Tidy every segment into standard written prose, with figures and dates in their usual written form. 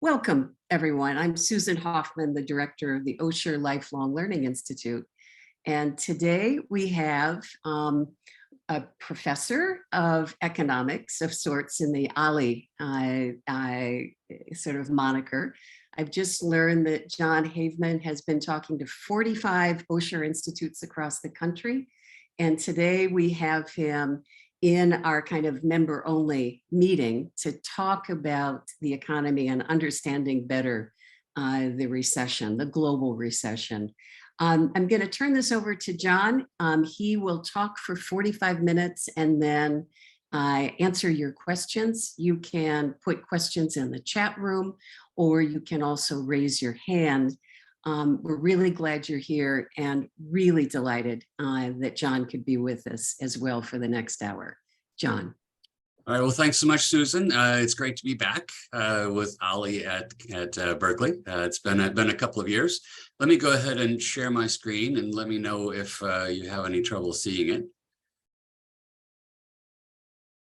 Welcome, everyone. I'm Susan Hoffman, the director of the Osher Lifelong Learning Institute. And today we have a professor of economics of sorts in the OLLI sort of moniker. I've just learned that Jon Haveman has been talking to 45 Osher institutes across the country. And today we have him in our kind of member-only meeting to talk about the economy and understanding better the recession, the global recession. I'm going to turn this over to Jon. He will talk for 45 minutes and then answer your questions. You can put questions in the chat room, or you can also raise your hand. We're really glad you're here and really delighted that Jon could be with us as well for the next hour. Jon. All right, well, thanks so much, Susan. It's great to be back with OLLI at Berkeley. It's been a couple of years. Let me go ahead and share my screen and let me know if you have any trouble seeing it.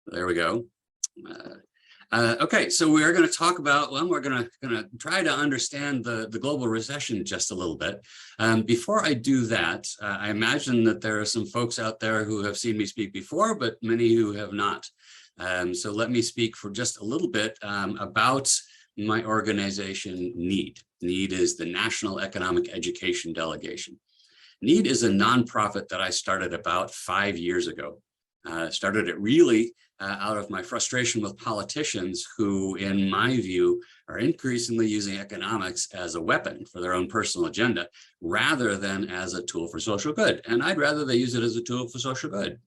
There we go. Okay, so we are going to talk about, well, we're going to try to understand the global recession just a little bit. Before I do that, I imagine that there are some folks out there who have seen me speak before, but many who have not. So let me speak for just a little bit about my organization, NEED. NEED is the National Economic Education Delegation. NEED is a nonprofit that I started about 5 years ago. Started it really out of my frustration with politicians who, in my view, are increasingly using economics as a weapon for their own personal agenda rather than as a tool for social good. And I'd rather they use it as a tool for social good.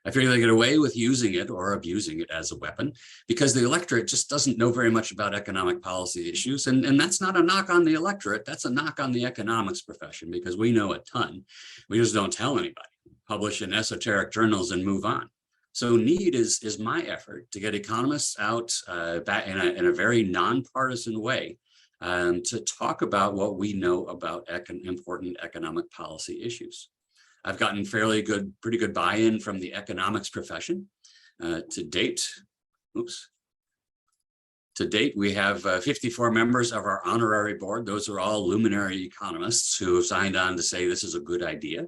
I figure they get away with using it or abusing it as a weapon because the electorate just doesn't know very much about economic policy issues. And that's not a knock on the electorate, that's a knock on the economics profession because we know a ton. We just don't tell anybody. Publish in esoteric journals and move on. So NEED is my effort to get economists out back in a very nonpartisan way to talk about what we know about important economic policy issues. I've gotten pretty good buy-in from the economics profession to date. To date, we have 54 members of our honorary board. Those are all luminary economists who have signed on to say this is a good idea.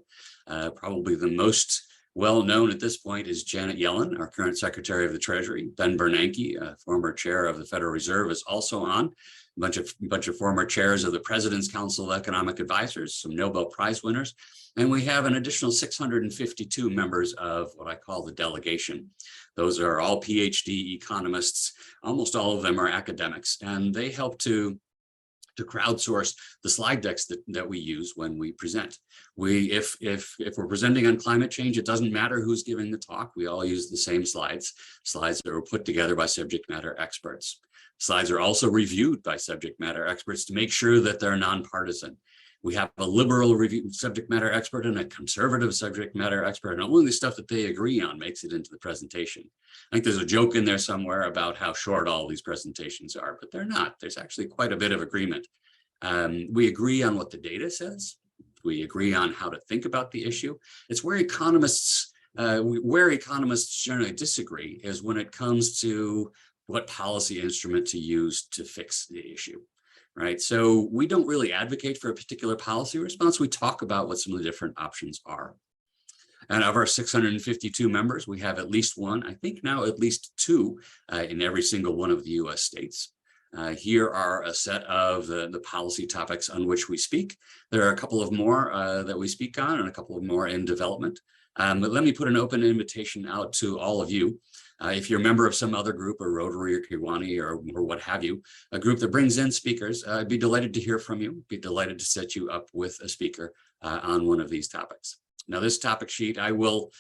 Probably the most well-known at this point is Janet Yellen, our current Secretary of the Treasury. Ben Bernanke, former chair of the Federal Reserve, is also on. A bunch of former chairs of the President's Council of Economic Advisors, some Nobel Prize winners. And we have an additional 652 members of what I call the delegation. Those are all PhD economists. Almost all of them are academics, and they help to crowdsource the slide decks that we use when we present. If we're presenting on climate change, it doesn't matter who's giving the talk. We all use the same slides that were put together by subject matter experts. Slides are also reviewed by subject matter experts to make sure that they're nonpartisan. We have a liberal subject matter expert and a conservative subject matter expert, and only the stuff that they agree on makes it into the presentation. I think there's a joke in there somewhere about how short all these presentations are, but they're not. There's actually quite a bit of agreement. We agree on what the data says. We agree on how to think about the issue. It's where economists generally disagree is when it comes to what policy instrument to use to fix the issue. Right, so we don't really advocate for a particular policy response. We talk about what some of the different options are. And of our 652 members, we have at least one, I think now at least two in every single one of the US states. Here are a set of the policy topics on which we speak. There are a couple of more that we speak on and a couple of more in development. But let me put an open invitation out to all of you. If you're a member of some other group, or Rotary or Kiwani or what have you, a group that brings in speakers, I'd be delighted to hear from you, be delighted to set you up with a speaker on one of these topics. Now, this topic sheet, I will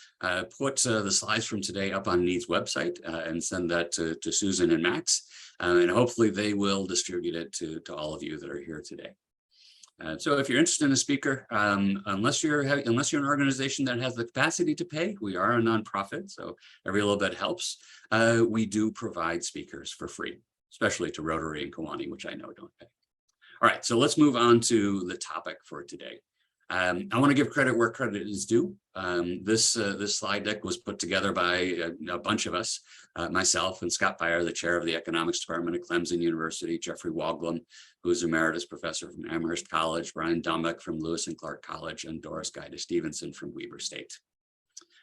put the slides from today up on NEED's website and send that to Susan and Max, and hopefully they will distribute it to all of you that are here today. So if you're interested in a speaker, unless you're an organization that has the capacity to pay, we are a nonprofit, so every little bit helps. We do provide speakers for free, especially to Rotary and Kiwani, which I know don't pay. All right, so let's move on to the topic for today. I want to give credit where credit is due. This slide deck was put together by a bunch of us, myself and Scott Beyer, the chair of the economics department at Clemson University, Jeffrey Woglam, who's emeritus professor from Amherst College, Brian Dumbeck from Lewis and Clark College, and Doris Guida-Stevenson from Weber State.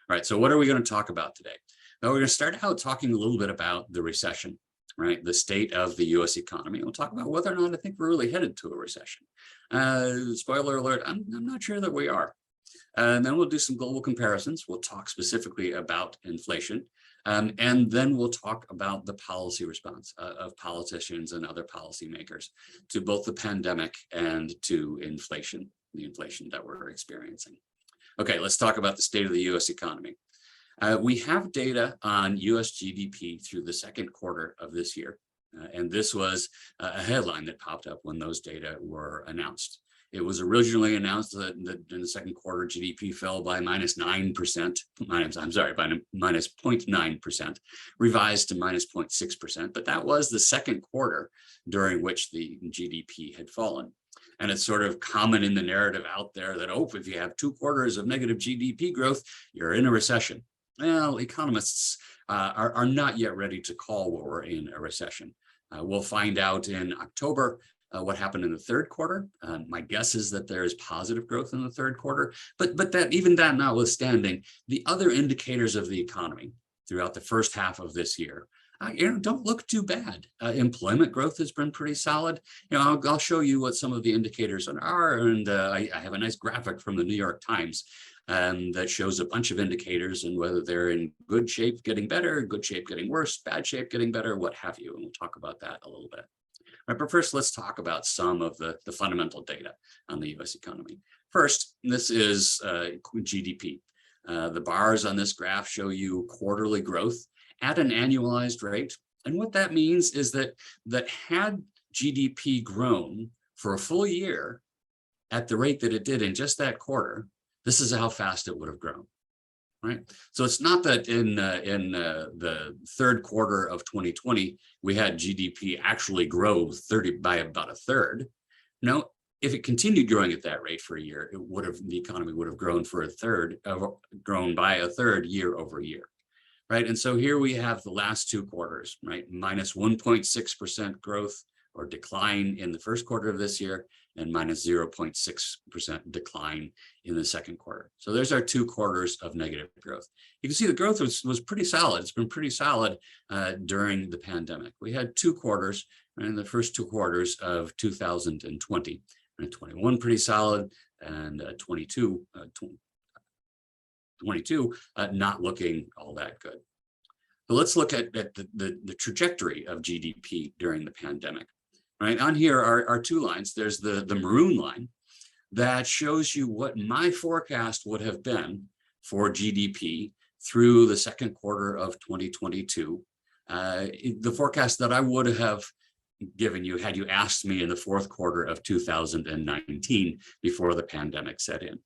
All right, so what are we going to talk about today? Well, we're going to start out talking a little bit about the recession, right? The state of the US economy. We'll talk about whether or not I think we're really headed to a recession. Spoiler alert, I'm not sure that we are. And then we'll do some global comparisons. We'll talk specifically about inflation. And then we'll talk about the policy response of politicians and other policymakers to both the pandemic and to inflation, the inflation that we're experiencing. Okay, let's talk about the state of the US economy. We have data on US GDP through the second quarter of this year. And this was a headline that popped up when those data were announced. It was originally announced that in the second quarter, GDP fell by minus 9%, by minus 0.9%, revised to minus 0.6%. But that was the second quarter during which the GDP had fallen. And it's sort of common in the narrative out there that, oh, if you have 2 quarters of negative GDP growth, you're in a recession. Well, economists are not yet ready to call what we're in a recession. We'll find out in October what happened in the third quarter. My guess is that there is positive growth in the third quarter, but even that notwithstanding, the other indicators of the economy throughout the first half of this year don't look too bad. Employment growth has been pretty solid. I'll show you what some of the indicators are, and I have a nice graphic from the New York Times that shows a bunch of indicators and whether they're in good shape getting better, good shape getting worse, bad shape getting better, what have you, and we'll talk about that a little bit. Right, but first, let's talk about some of the fundamental data on the US economy. First, this is GDP. The bars on this graph show you quarterly growth at an annualized rate. And what that means is that had GDP grown for a full year at the rate that it did in just that quarter, this is how fast it would have grown, right? So it's not that in the third quarter of 2020, we had GDP actually grow by about a third. No, if it continued growing at that rate for a year, the economy would have grown by a third year over year, right? And so here we have the last 2 quarters, right? Minus 1.6% growth or decline in the first quarter of this year, and minus 0.6% decline in the second quarter. So there's our 2 quarters of negative growth. You can see the growth was pretty solid. It's been pretty solid during the pandemic. We had 2 quarters, in the first 2 quarters of 2020, and 21 pretty solid, and 22 not looking all that good. But let's look at the trajectory of GDP during the pandemic. Right, on here are 2 lines. There's the maroon line that shows you what my forecast would have been for GDP through the second quarter of 2022. The forecast that I would have given you had you asked me in the fourth quarter of 2019 before the pandemic set in.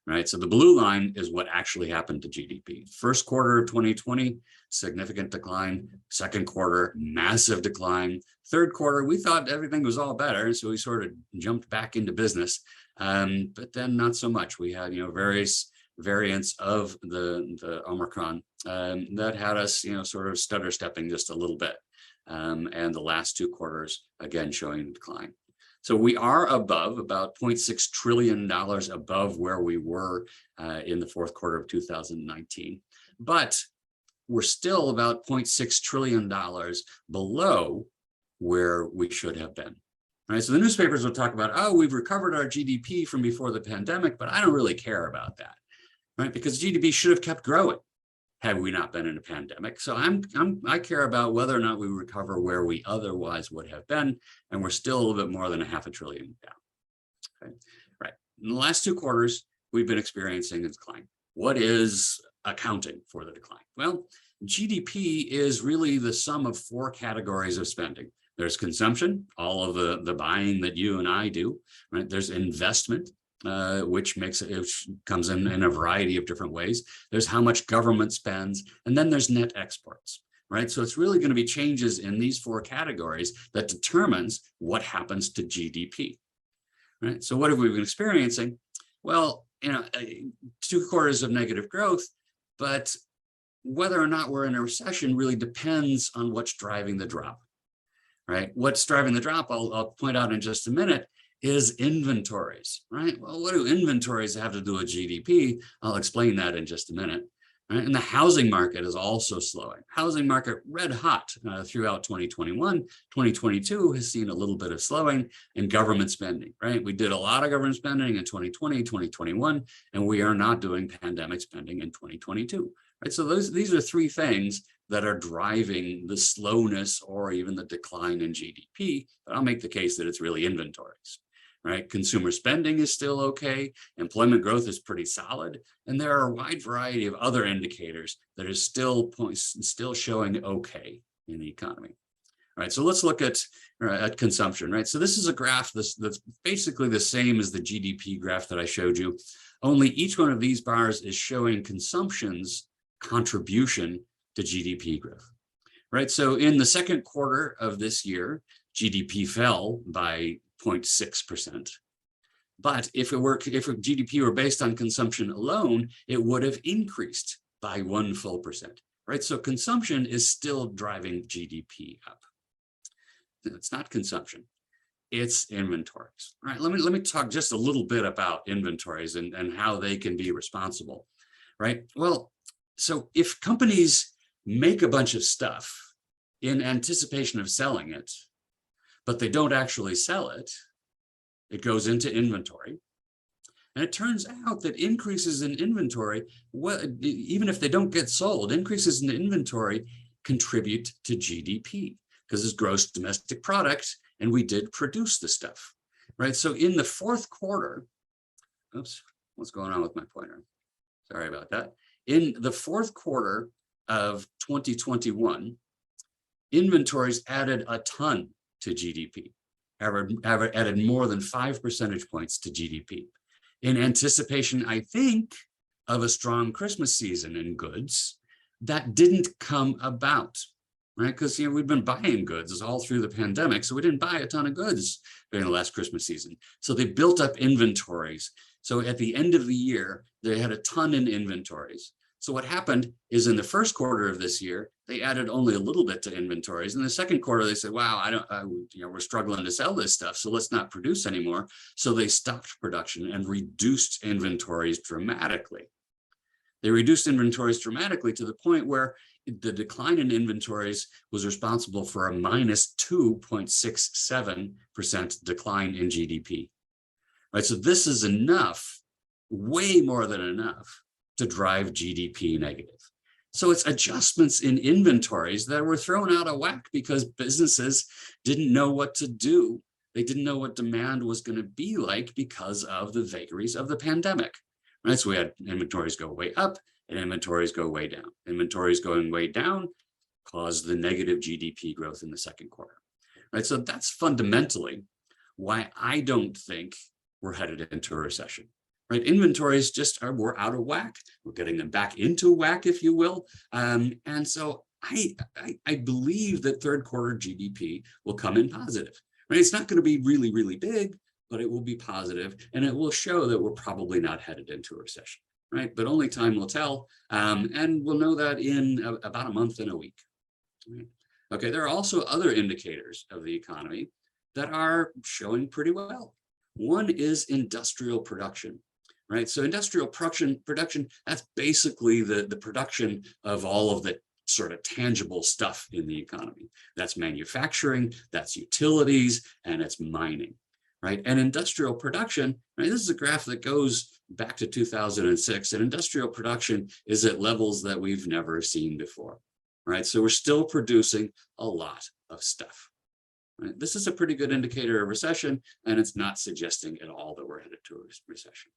Right, so the blue line is what actually happened to GDP. First quarter of 2020, significant decline. Second quarter, massive decline. Third quarter, we thought everything was all better, so we sort of jumped back into business. But then not so much. We had various variants of the Omicron that had us sort of stutter stepping just a little bit. And the last 2 quarters again showing decline. So we are above about $0.6 trillion above where we were in the fourth quarter of 2019. But we're still about $0.6 trillion below where we should have been. Right? So the newspapers will talk about, oh, we've recovered our GDP from before the pandemic, but I don't really care about that, right? Because GDP should have kept growing had we not been in a pandemic. So I care about whether or not we recover where we otherwise would have been, and we're still a little bit more than $0.5 trillion down. Okay, right. In the last 2 quarters, we've been experiencing a decline. What is accounting for the decline? Well, GDP is really the sum of 4 categories of spending. There's consumption, all of the buying that you and I do, right? There's investment, which comes in a variety of different ways. There's how much government spends, and then there's net exports, right? So it's really going to be changes in these 4 categories that determines what happens to GDP, right? So what have we been experiencing? Well, 2 quarters of negative growth, but whether or not we're in a recession really depends on what's driving the drop, right? What's driving the drop, I'll point out in just a minute, is inventories, right? Well, what do inventories have to do with GDP? I'll explain that in just a minute. Right? And the housing market is also slowing. Housing market red hot throughout 2021. 2022 has seen a little bit of slowing in government spending, right? We did a lot of government spending in 2020, 2021, and we are not doing pandemic spending in 2022, right? So these are 3 things that are driving the slowness or even the decline in GDP, but I'll make the case that it's really inventories. Right? Consumer spending is still okay. Employment growth is pretty solid. And there are a wide variety of other indicators that are still showing okay in the economy. All right, so let's look at consumption, right? So this is a graph that's basically the same as the GDP graph that I showed you, only each one of these bars is showing consumption's contribution to GDP growth, right? So in the second quarter of this year, GDP fell by 0.6%. But if GDP were based on consumption alone, it would have increased by 1 full percent, right? So consumption is still driving GDP up. It's not consumption, it's inventories. All right, let me talk just a little bit about inventories and how they can be responsible, right? Well, so if companies make a bunch of stuff in anticipation of selling it, but they don't actually sell it, it goes into inventory. And it turns out that increases in inventory, even if they don't get sold, increases in inventory contribute to GDP because it's gross domestic product, and we did produce the stuff, right? So in the fourth quarter, oops, what's going on with my pointer? Sorry about that. In the fourth quarter of 2021, inventories added a ton to GDP, added more than 5 percentage points to GDP. In anticipation, I think, of a strong Christmas season in goods, that didn't come about, right? Because we've been buying goods all through the pandemic, so we didn't buy a ton of goods during the last Christmas season. So they built up inventories. So at the end of the year, they had a ton in inventories. So what happened is in the first quarter of this year, they added only a little bit to inventories. In the second quarter, they said, wow, we're struggling to sell this stuff, so let's not produce anymore. So they stopped production and reduced inventories dramatically. They reduced inventories dramatically to the point where the decline in inventories was responsible for a minus 2.67% decline in GDP. Right, so this is enough, way more than enough, to drive GDP negative. So it's adjustments in inventories that were thrown out of whack because businesses didn't know what to do. They didn't know what demand was going to be like because of the vagaries of the pandemic. Right? So we had inventories go way up and inventories go way down. Inventories going way down caused the negative GDP growth in the second quarter. Right? So that's fundamentally why I don't think we're headed into a recession. Right, inventories just we're out of whack. We're getting them back into whack, if you will. And so I believe that third quarter GDP will come in positive. Right, it's not going to be really, really big, but it will be positive, and it will show that we're probably not headed into a recession. Right, but only time will tell, and we'll know that in about a month and a week. Right? Okay, there are also other indicators of the economy that are showing pretty well. One is industrial production. Right, so industrial production, that's basically the production of all of the sort of tangible stuff in the economy. That's manufacturing, that's utilities, and it's mining, right? And industrial production, right, this is a graph that goes back to 2006, and industrial production is at levels that we've never seen before, right? So we're still producing a lot of stuff. Right? This is a pretty good indicator of recession, and it's not suggesting at all that we're headed to a recession.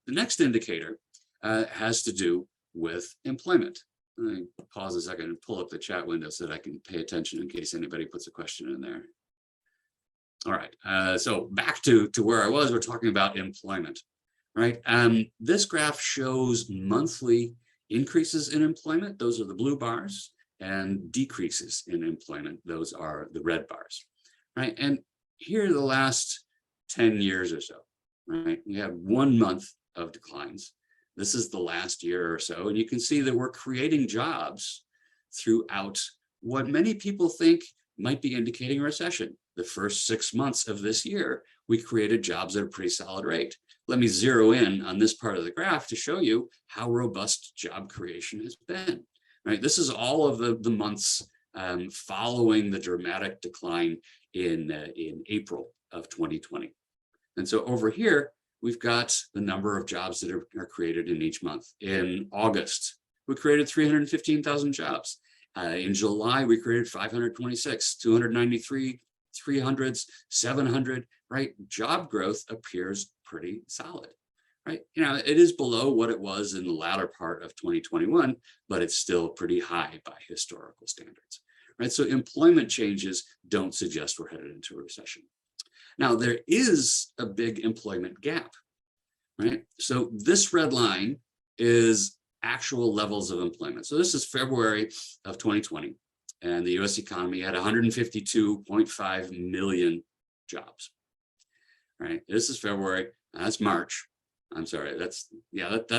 The next indicator has to do with employment. Let me pause a second and pull up the chat window so that I can pay attention in case anybody puts a question in there. All right, so back to where I was, we're talking about employment, right? This graph shows monthly increases in employment. Those are the blue bars, and decreases in employment. Those are the red bars, right? And here are the last 10 years or so. right? We have 1 month of declines. This is the last year or so, and you can see that we're creating jobs throughout what many people think might be indicating a recession. The first 6 months of this year, we created jobs at a pretty solid rate. Let me zero in on this part of the graph to show you how robust job creation has been, right? This is all of the months following the dramatic decline in April of 2020. And so over here, we've got the number of jobs that are created in each month. In August, we created 315,000 jobs. In July, we created 526, 293, 300s, 700, right? Job growth appears pretty solid, right? You know, it is below what it was in the latter part of 2021, but it's still pretty high by historical standards, right? So employment changes don't suggest we're headed into a recession. Now, there is a big employment gap, right? So this red line is actual levels of employment. So this is February of 2020, and the US economy had 152.5 million jobs, right? This is February, that's March. I'm sorry, that's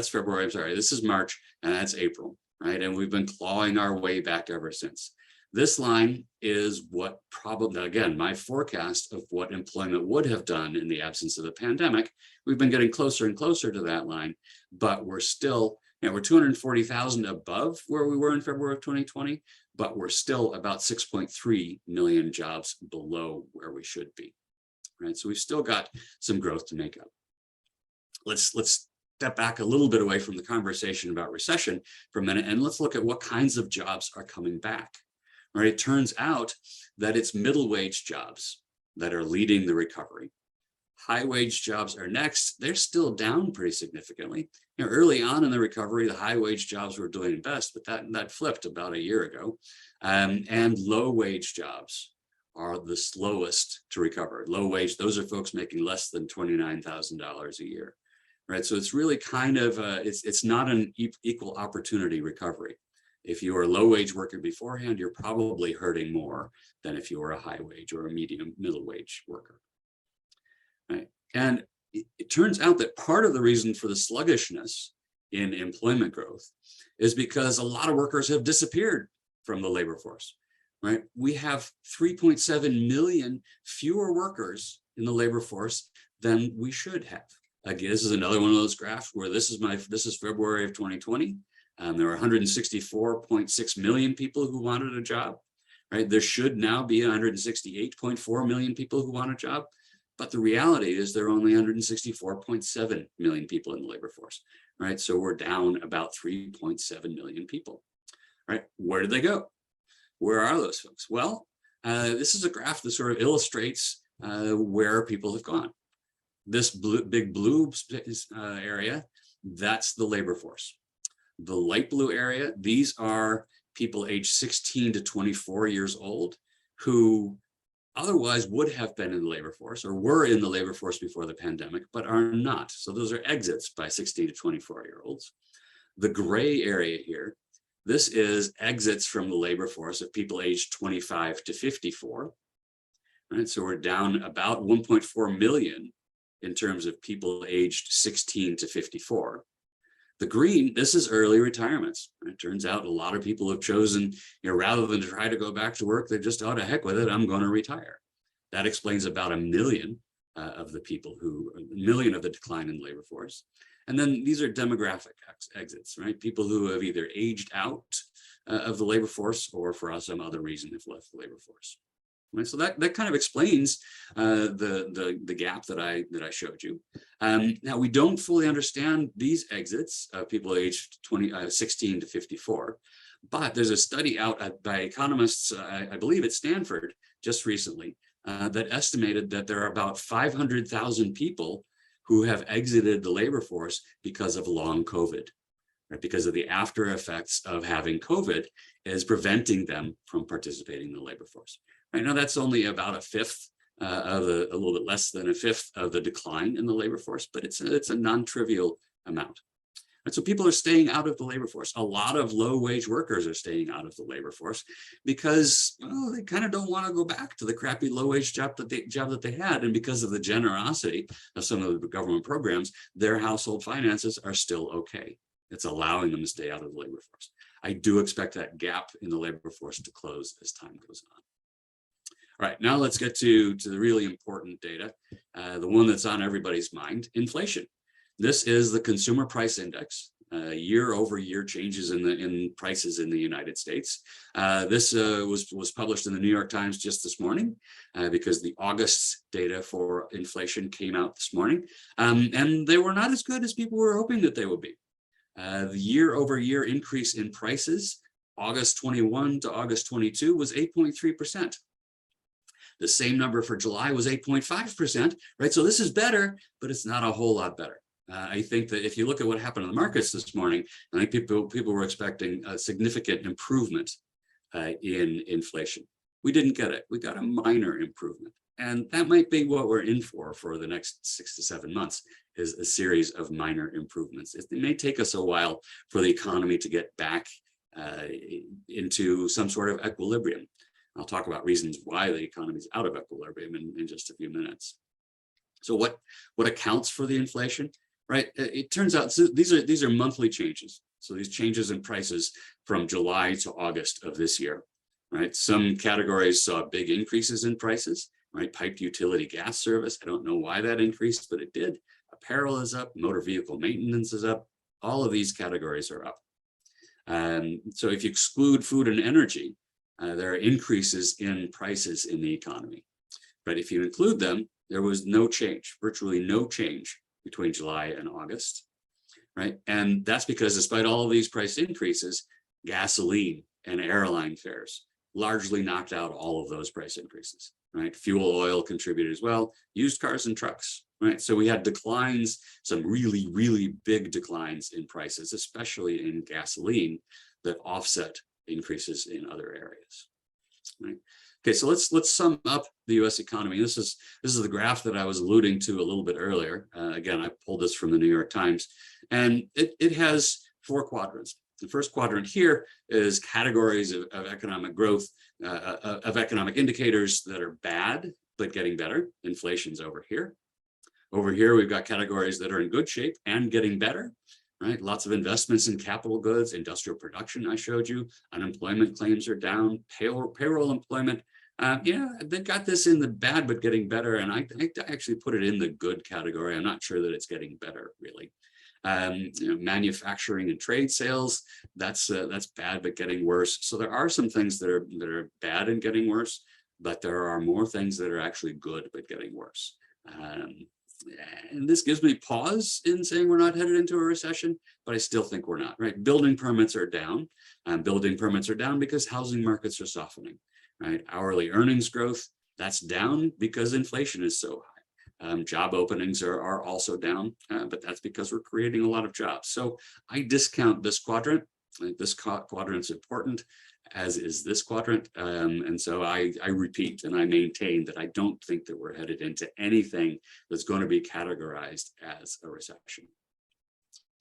February, I'm sorry. This is March, and that's April, right? And we've been clawing our way back ever since. This line is what probably, again, my forecast of what employment would have done in the absence of the pandemic. We've been getting closer and closer to that line, but we're still, we're 240,000 above where we were in February of 2020, but we're still about 6.3 million jobs below where we should be, right? So we've still got some growth to make up. Let's step back a little bit away from the conversation about recession for a minute, and let's look at what kinds of jobs are coming back. Right, it turns out that it's middle wage jobs that are leading the recovery. High wage jobs are next. They're still down pretty significantly. Early on in the recovery, the high wage jobs were doing best, but that flipped about a year ago. And low wage jobs are the slowest to recover. Low wage, those are folks making less than $29,000 a year. Right, so it's really kind of it's not an equal opportunity recovery. If you were a low wage worker beforehand, you're probably hurting more than if you were a high wage or a medium middle wage worker. Right? And it turns out that part of the reason for the sluggishness in employment growth is because a lot of workers have disappeared from the labor force. Right? We have 3.7 million fewer workers in the labor force than we should have. Again, this is another one of those graphs where this is February of 2020. There were 164.6 million people who wanted a job, right? There should now be 168.4 million people who want a job, but the reality is there are only 164.7 million people in the labor force, right? So we're down about 3.7 million people, right? Where did they go? Where are those folks? Well, this is a graph that sort of illustrates where people have gone. This big blue area, that's the labor force. The light blue area, these are people aged 16 to 24 years old who otherwise would have been in the labor force or were in the labor force before the pandemic, but are not. So those are exits by 16 to 24-year-olds. The gray area here, this is exits from the labor force of people aged 25 to 54. Right? So we're down about 1.4 million in terms of people aged 16 to 54. The green, this is early retirements. It turns out a lot of people have chosen, rather than to try to go back to work, they just, oh, to heck with it, I'm going to retire. That explains about 1 million of the people a million of the decline in the labor force. And then these are demographic exits, right? People who have either aged out of the labor force or for some other reason have left the labor force. Right, so that kind of explains the gap that I showed you. Now we don't fully understand these exits of people aged 16 to 54, but there's a study out by economists, I believe at Stanford, just recently, that estimated that there are about 500,000 people who have exited the labor force because of long COVID. Right, because of the after effects of having COVID is preventing them from participating in the labor force. Right now, that's only about a little bit less than a fifth of the decline in the labor force, but it's a non-trivial amount. And so people are staying out of the labor force. A lot of low-wage workers are staying out of the labor force because, well, they kind of don't want to go back to the crappy low-wage job that they had. And because of the generosity of some of the government programs, their household finances are still okay. It's allowing them to stay out of the labor force. I do expect that gap in the labor force to close as time goes on. All right, now let's get to the really important data, the one that's on everybody's mind, inflation. This is the consumer price index, year-over-year changes in prices in the United States. This was published in the New York Times just this morning because the August data for inflation came out this morning, and they were not as good as people were hoping that they would be. The year-over-year increase in prices, August 21 to August 22, was 8.3%. The same number for July was 8.5%, right? So this is better, but it's not a whole lot better. I think that if you look at what happened in the markets this morning, I think people were expecting a significant improvement in inflation. We didn't get it. We got a minor improvement. And that might be what we're in for the next 6 to 7 months, is a series of minor improvements. It may take us a while for the economy to get back into some sort of equilibrium. I'll talk about reasons why the economy is out of equilibrium in just a few minutes. So what accounts for the inflation, right? It turns out, so these are monthly changes. So these changes in prices from July to August of this year, right? Some categories saw big increases in prices, right? Piped utility gas service. I don't know why that increased, but it did. Apparel is up, motor vehicle maintenance is up. All of these categories are up. So if you exclude food and energy, there are increases in prices in the economy. But if you include them, there was no change, virtually no change between July and August, right? And that's because despite all of these price increases, gasoline and airline fares largely knocked out all of those price increases, right? Fuel oil contributed as well, used cars and trucks, right? So we had declines, some really, really big declines in prices, especially in gasoline, that offset increases in other areas, right? Okay, so let's sum up the U.S. economy. This is the graph that I was alluding to a little bit earlier. Again, I pulled this from the New York Times, and it has 4 quadrants. The first quadrant here is categories of economic growth, of economic indicators that are bad but getting better. Inflation's over here. Over here, we've got categories that are in good shape and getting better. Right, lots of investments in capital goods, industrial production. I showed you. Unemployment claims are down. Payroll employment. Yeah, they got this in the bad but getting better, and I actually put it in the good category. I'm not sure that it's getting better really. Manufacturing and trade sales. That's bad but getting worse. So there are some things that are bad and getting worse, but there are more things that are actually good but getting worse. And this gives me pause in saying we're not headed into a recession, but I still think we're not, right? Building permits are down. Building permits are down because housing markets are softening, right? Hourly earnings growth, that's down because inflation is so high. Job openings are also down, but that's because we're creating a lot of jobs. So I discount this quadrant. I think this quadrant's important, as is this quadrant. And so I repeat and I maintain that I don't think that we're headed into anything that's going to be categorized as a recession.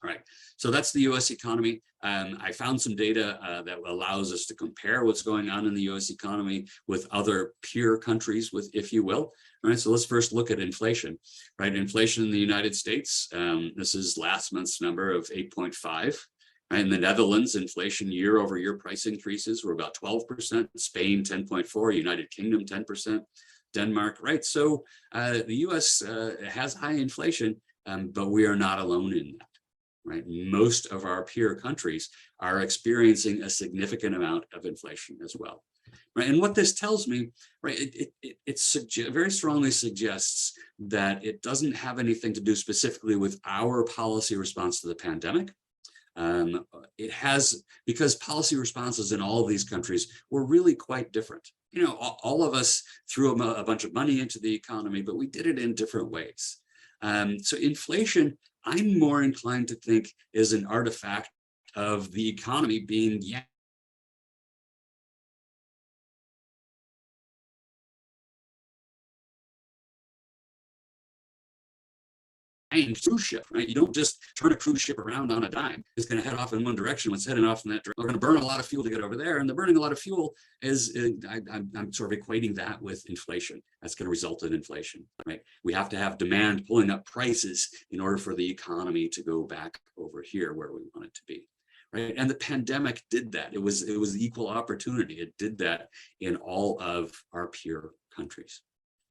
All right, so that's the US economy. I found some data that allows us to compare what's going on in the US economy with other peer countries, if you will. All right, so let's first look at inflation, right? Inflation in the United States, this is last month's number of 8.5. In the Netherlands, inflation year-over-year price increases were about 12%, Spain 10.4%, United Kingdom 10%, Denmark, right? So the US has high inflation, but we are not alone in that, right? Most of our peer countries are experiencing a significant amount of inflation as well, right? And what this tells me, right, it very strongly suggests that it doesn't have anything to do specifically with our policy response to the pandemic. It has, because policy responses in all of these countries were really quite different. You know, all of us threw a bunch of money into the economy, but we did it in different ways. So inflation, I'm more inclined to think, is an artifact of the economy being cruise ship, right? You don't just turn a cruise ship around on a dime. It's going to head off in one direction. What's heading off in that direction? We're going to burn a lot of fuel to get over there. And the burning a lot of fuel is, I'm sort of equating that with inflation. That's going to result in inflation, right? We have to have demand pulling up prices in order for the economy to go back over here where we want it to be. Right. And the pandemic did that. It was equal opportunity. It did that in all of our peer countries.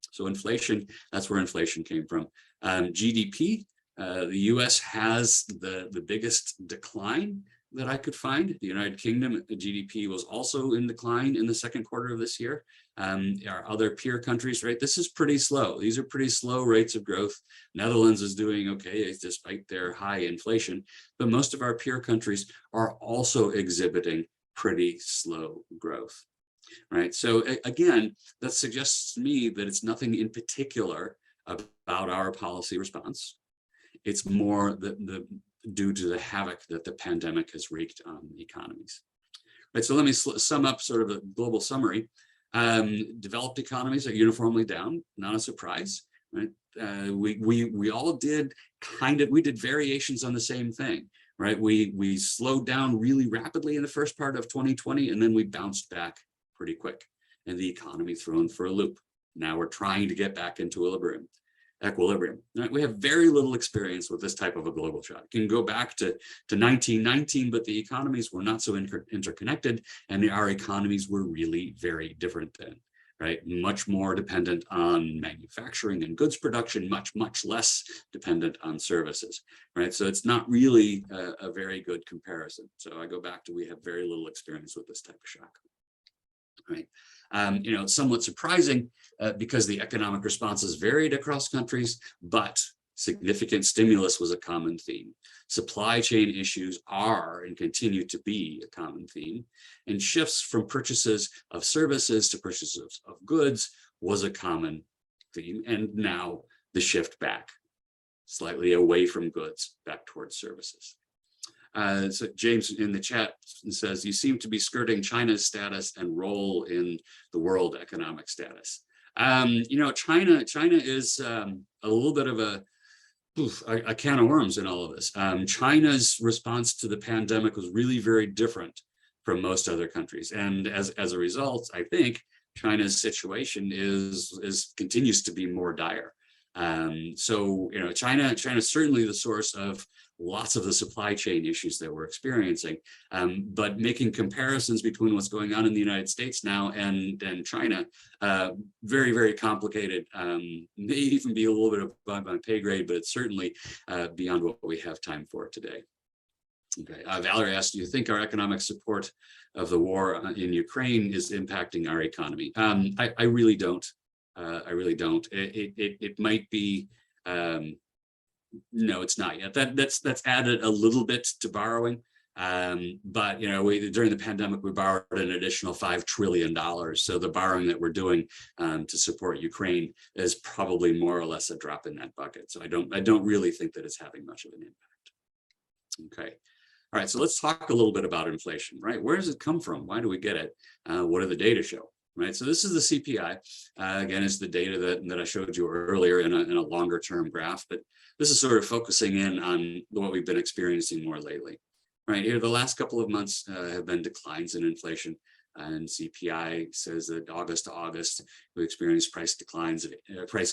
So inflation, that's where inflation came from. GDP, the US has the biggest decline that I could find. The United Kingdom, the GDP was also in decline in the second quarter of this year. Our other peer countries, right? This is pretty slow. These are pretty slow rates of growth. Netherlands is doing okay despite their high inflation, but most of our peer countries are also exhibiting pretty slow growth, right? So again, that suggests to me that it's nothing in particular about our policy response. It's more due to the havoc that the pandemic has wreaked on economies. Right, so let me sum up sort of a global summary. Developed economies are uniformly down, not a surprise, right? We all did we did variations on the same thing, right? We slowed down really rapidly in the first part of 2020, and then we bounced back pretty quick, and the economy thrown for a loop. Now we're trying to get back into equilibrium. Right? We have very little experience with this type of a global shock. You can go back to 1919, but the economies were not so interconnected, and our economies were really very different then, right? Much more dependent on manufacturing and goods production, much less dependent on services, right? So it's not really a very good comparison. So I go back to, we have very little experience with this type of shock. Right. Somewhat surprising because the economic responses varied across countries, but significant stimulus was a common theme. Supply chain issues are and continue to be a common theme, and shifts from purchases of services to purchases of goods was a common theme. And now the shift back, slightly away from goods, back towards services. So James in the chat says, you seem to be skirting China's status and role in the world economic status. China is a little bit of a can of worms in all of this. China's response to the pandemic was really very different from most other countries. And as a result, I think China's situation continues to be more dire. China is certainly the source of lots of the supply chain issues that we're experiencing, but making comparisons between what's going on in the United States now and China, very, very complicated, may even be a little bit above my pay grade, but it's certainly beyond what we have time for today. Okay, Valerie asked, do you think our economic support of the war in Ukraine is impacting our economy? I really don't. I really don't. It might be, no, it's not yet. That's added a little bit to borrowing. But during the pandemic, we borrowed an additional $5 trillion. So the borrowing that we're doing to support Ukraine is probably more or less a drop in that bucket. So I don't really think that it's having much of an impact. Okay. All right. So let's talk a little bit about inflation, right? Where does it come from? Why do we get it? What do the data show? Right, so this is the CPI. Again, it's the data that I showed you earlier in a longer term graph, but this is sort of focusing in on what we've been experiencing more lately. Right here, the last couple of months have been declines in inflation, and CPI says that August to August we experienced price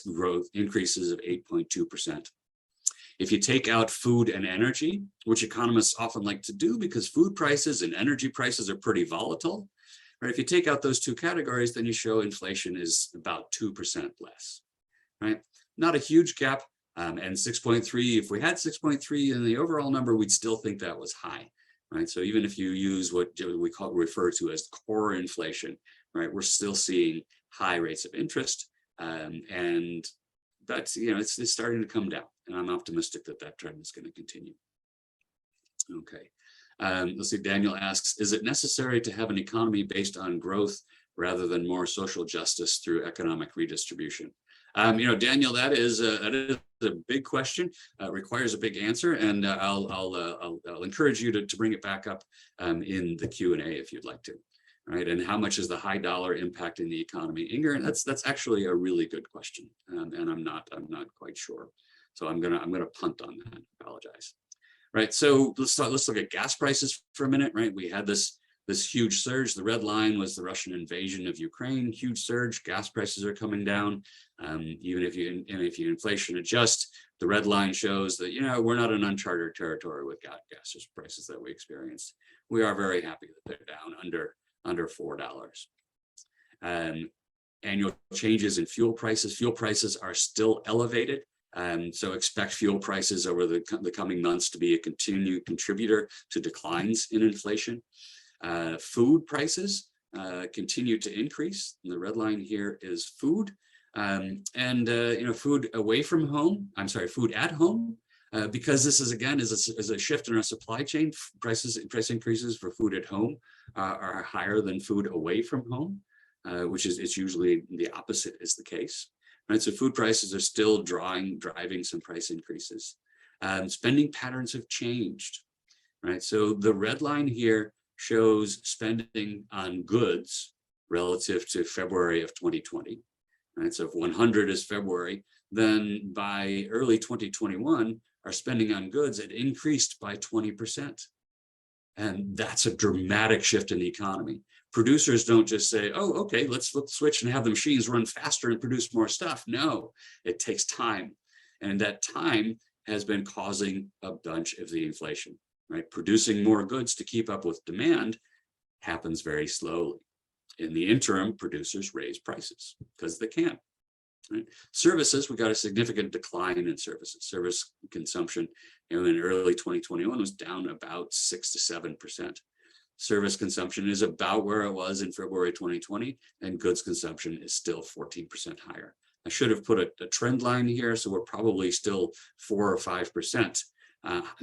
growth increases of 8.2%. If you take out food and energy, which economists often like to do because food prices and energy prices are pretty volatile. Right, if you take out those two categories, then you show inflation is about 2% less, right? Not a huge gap, and 6.3, if we had 6.3 in the overall number, we'd still think that was high, right? So even if you use what we refer to as core inflation, right, we're still seeing high rates of interest, and that's, it's starting to come down, and I'm optimistic that trend is going to continue. Okay. Let's see, Daniel asks, is it necessary to have an economy based on growth rather than more social justice through economic redistribution? Daniel, that is a big question, requires a big answer, and I'll encourage you to bring it back up in the Q&A if you'd like to. Right, and how much is the high dollar impacting the economy? Inger, that's actually a really good question, and I'm not quite sure. So I'm gonna punt on that. Apologize. Right. So let's look at gas prices for a minute. Right. We had this huge surge. The red line was the Russian invasion of Ukraine. Huge surge. Gas prices are coming down. Even if you inflation adjust, the red line shows that we're not in uncharted territory with gas prices that we experienced. We are very happy that they're down under $4. Annual changes in fuel prices. Fuel prices are still elevated. So expect fuel prices over the coming months to be a continued contributor to declines in inflation. Food prices continue to increase. And the red line here is food. Food away from home, food at home, because this is again is a shift in our supply chain. Price increases for food at home are higher than food away from home, which is it's usually the opposite is the case. Right, so food prices are still driving some price increases. Spending patterns have changed. Right, so the red line here shows spending on goods relative to February of 2020. Right, so if 100 is February, then by early 2021, our spending on goods had increased by 20%. And that's a dramatic shift in the economy. Producers don't just say, oh, okay, let's flip the switch and have the machines run faster and produce more stuff. No, it takes time. And that time has been causing a bunch of the inflation, right? Producing more goods to keep up with demand happens very slowly. In the interim, producers raise prices because they can. Right? Services, we got a significant decline in services. Service consumption in early 2021 was down about 6 to 7%. Service consumption is about where it was in February 2020, and goods consumption is still 14% higher. I should have put a trend line here, so we're probably still 4 or 5%.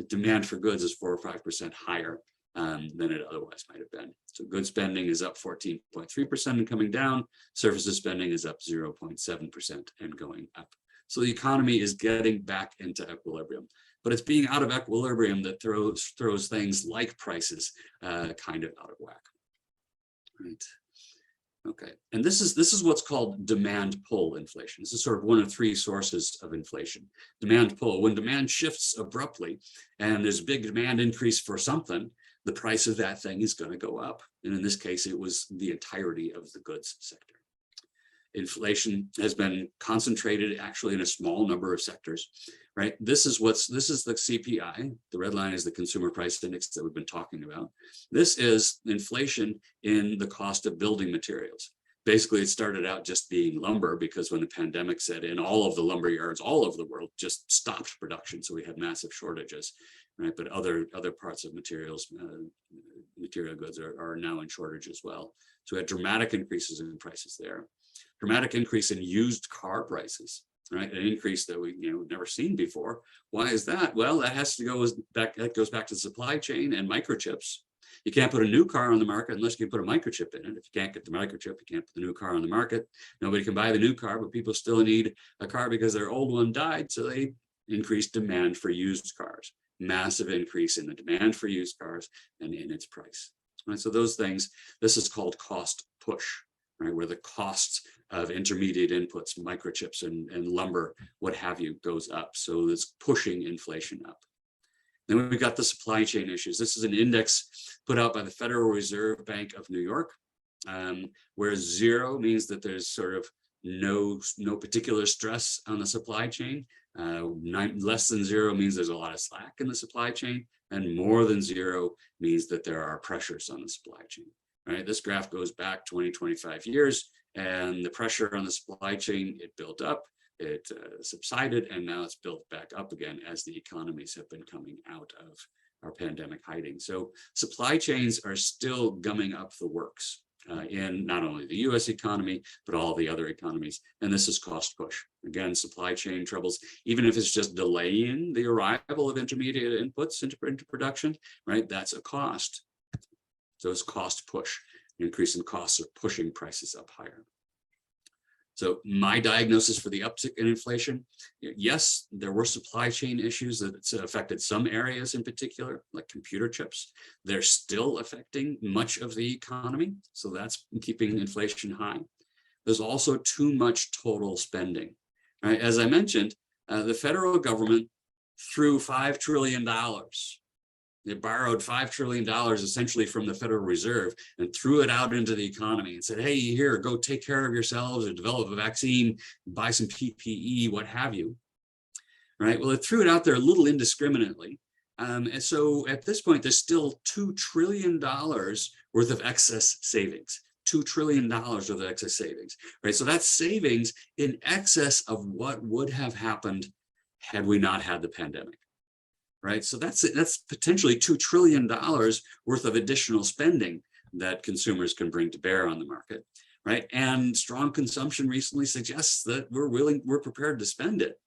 Demand for goods is 4 or 5% higher than it otherwise might have been. So goods spending is up 14.3% and coming down. Services spending is up 0.7% and going up. So the economy is getting back into equilibrium, but it's being out of equilibrium that throws things like prices kind of out of whack. Right. Okay, and this is what's called demand pull inflation. This is sort of one of 3 sources of inflation. Demand pull, when demand shifts abruptly and there's a big demand increase for something, the price of that thing is going to go up. And in this case, it was the entirety of the goods sector. Inflation has been concentrated actually in a small number of sectors, right? This is the CPI. The red line is the consumer price index that we've been talking about. This is inflation in the cost of building materials. Basically, it started out just being lumber because when the pandemic set in, all of the lumber yards all over the world just stopped production. So we had massive shortages, right? But other parts of material goods are now in shortage as well. So we had dramatic increases in prices there. Dramatic increase in used car prices, right? An increase that we've never seen before. Why is that? Well, that has to go back. That goes back to the supply chain and microchips. You can't put a new car on the market unless you can put a microchip in it. If you can't get the microchip, you can't put the new car on the market. Nobody can buy the new car, but people still need a car because their old one died. So they increased demand for used cars. Massive increase in the demand for used cars and in its price. Right? So those things, this is called cost push, right? Where the cost of intermediate inputs, microchips and lumber, what have you, goes up. So it's pushing inflation up. Then we've got the supply chain issues. This is an index put out by the Federal Reserve Bank of New York, where 0 means that there's sort of no particular stress on the supply chain. Less than 0 means there's a lot of slack in the supply chain, and more than 0 means that there are pressures on the supply chain. Right? This graph goes back 20, 25 years, and the pressure on the supply chain, it built up. It subsided, and now it's built back up again as the economies have been coming out of our pandemic hiding. So supply chains are still gumming up the works in not only the US economy, but all the other economies. And this is cost push. Again, supply chain troubles, even if it's just delaying the arrival of intermediate inputs into production, right? That's a cost. So it's cost push. Increase in costs are pushing prices up higher. So my diagnosis for the uptick in inflation, yes, there were supply chain issues that affected some areas in particular, like computer chips. They're still affecting much of the economy. So that's keeping inflation high. There's also too much total spending. Right? As I mentioned, the federal government threw $5 trillion. They borrowed $5 trillion essentially from the Federal Reserve and threw it out into the economy and said, hey, here, go take care of yourselves or develop a vaccine, buy some PPE, what have you. Right? Well, it threw it out there a little indiscriminately. And so at this point, there's still $2 trillion worth of excess savings. $2 trillion worth of excess savings, right? So that's savings in excess of what would have happened had we not had the pandemic, right? So that's potentially $2 trillion worth of additional spending that consumers can bring to bear on the market, right? And strong consumption recently suggests that we're prepared to spend it,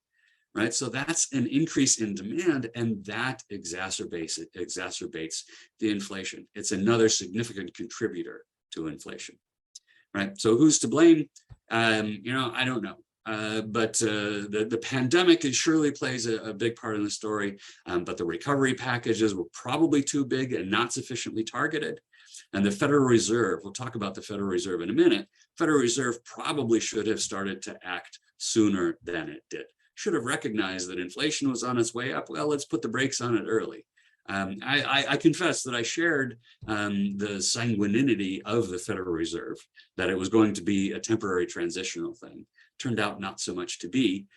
right? So that's an increase in demand, and that exacerbates the inflation. It's another significant contributor to inflation, right? So who's to blame? I don't know. But the pandemic surely plays a big part in the story, but the recovery packages were probably too big and not sufficiently targeted. And the Federal Reserve, we'll talk about the Federal Reserve in a minute, Federal Reserve probably should have started to act sooner than it did. Should have recognized that inflation was on its way up. Well, let's put the brakes on it early. I confess that I shared the sanguinity of the Federal Reserve, that it was going to be a temporary transitional thing. Turned out not so much to be.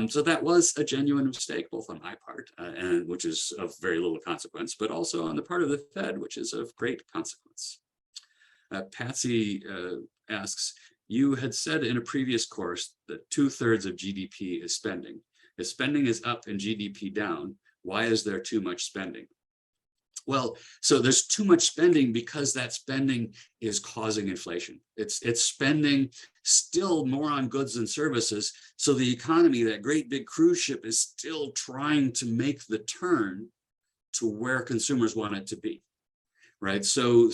So that was a genuine mistake, both on my part, and which is of very little consequence, but also on the part of the Fed, which is of great consequence. Patsy asks, you had said in a previous course that 2/3 of GDP is spending. If spending is up and GDP down, why is there too much spending? Well, so there's too much spending because that spending is causing inflation. It's spending still more on goods and services. So the economy, that great big cruise ship, is still trying to make the turn to where consumers want it to be, right? So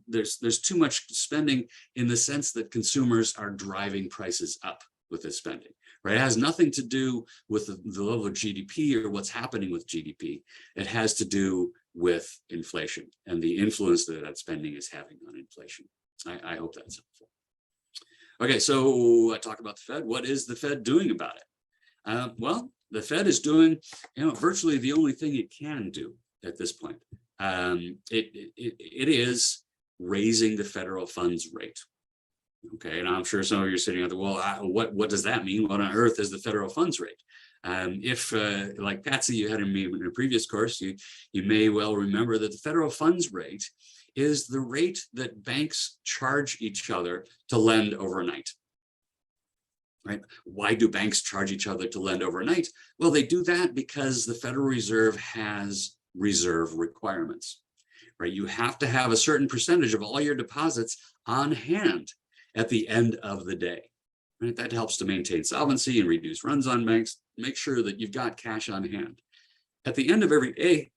there's too much spending in the sense that consumers are driving prices up with this spending, right? It has nothing to do with the level of GDP or what's happening with GDP. It has to do with inflation and the influence that spending is having on inflation. I hope that's helpful. Okay, so I talk about the Fed. What is the Fed doing about it? Well, the Fed is doing, virtually the only thing it can do at this point. It is raising the federal funds rate. Okay, and I'm sure some of you are sitting there, well, what does that mean? What on earth is the federal funds rate? If, like Patsy, you had in a previous course, you may well remember that the federal funds rate is the rate that banks charge each other to lend overnight. Right? Why do banks charge each other to lend overnight? Well, they do that because the Federal Reserve has reserve requirements. Right? You have to have a certain percentage of all your deposits on hand at the end of the day. Right? That helps to maintain solvency and reduce runs on banks. Make sure that you've got cash on hand. At the end of every day,